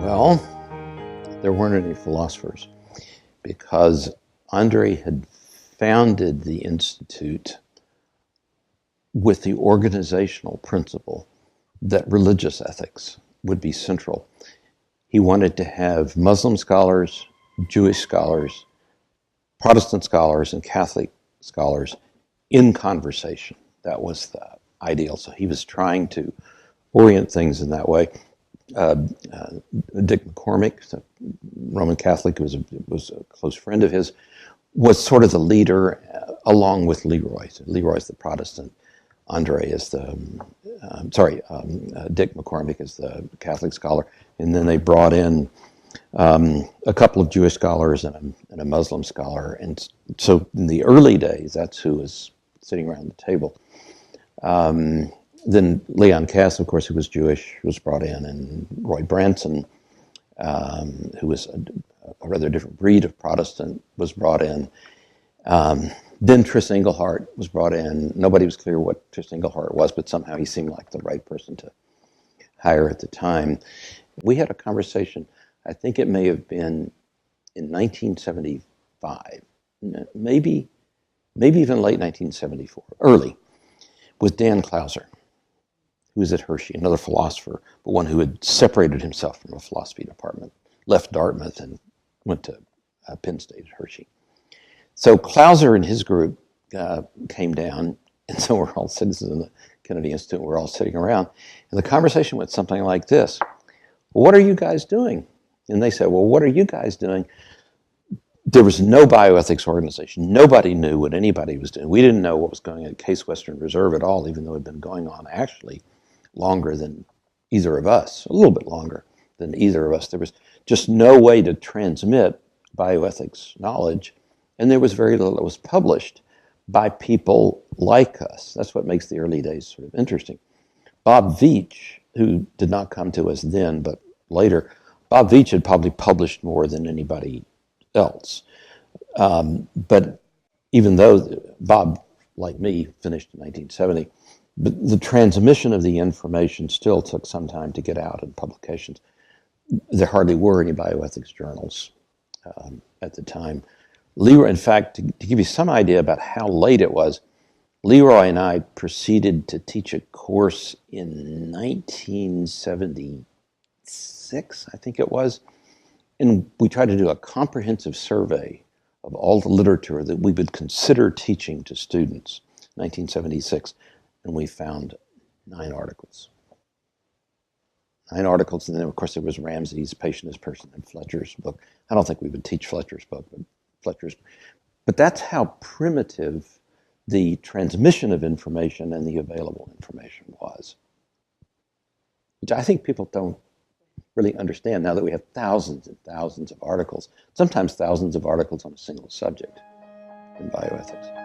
Well, there weren't any philosophers because Andre had founded the Institute with the organizational principle that religious ethics would be central. He wanted to have Muslim scholars, Jewish scholars, Protestant scholars, and Catholic scholars in conversation. That was the ideal. So he was trying to orient things in that way. Dick McCormick, the Roman Catholic, who was a close friend of his, was sort of the leader, along with Leroy. So Leroy's the Protestant. Andre is the, Dick McCormick is the Catholic scholar. And then they brought in a couple of Jewish scholars and a Muslim scholar. And so in the early days, that's who was sitting around the table. Then Leon Cass, of course, who was Jewish, was brought in, and Roy Branson, who was a rather different breed of Protestant, was brought in. Then Tris Engelhardt was brought in. Nobody was clear what Tris Engelhardt was, but somehow he seemed like the right person to hire at the time. We had a conversation, I think it may have been in 1975, maybe even late 1974, early, with Dan Clauser, who was at Hershey, another philosopher, but one who had separated himself from a philosophy department, left Dartmouth and went to Penn State at Hershey. So Clauser and his group came down, and so we're all citizens of the Kennedy Institute, we're all sitting around, and the conversation went something like this: "What are you guys doing?" And they said, "Well, what are you guys doing?" There was no bioethics organization. Nobody knew what anybody was doing. We didn't know what was going on at Case Western Reserve at all, even though it had been going on actually longer than either of us, a little bit longer than either of us. There was just no way to transmit bioethics knowledge, and there was very little that was published by people like us. That's what makes the early days sort of interesting. Bob Veitch, who did not come to us then, but later, Bob Veitch had probably published more than anybody else. But even though Bob, like me, finished in 1970, but the transmission of the information still took some time to get out in publications. There hardly were any bioethics journals at the time. Leroy, in fact, to give you some idea about how late it was, Leroy and I proceeded to teach a course in 1976, I think it was, and we tried to do a comprehensive survey of all the literature that we would consider teaching to students, 1976, and we found 9 articles. 9 articles, and then of course there was Ramsey's Patient as Person and Fletcher's book. I don't think we would teach Fletcher's book, but that's how primitive the transmission of information and the available information was, which I think people don't really understand now that we have thousands and thousands of articles, sometimes thousands of articles on a single subject in bioethics.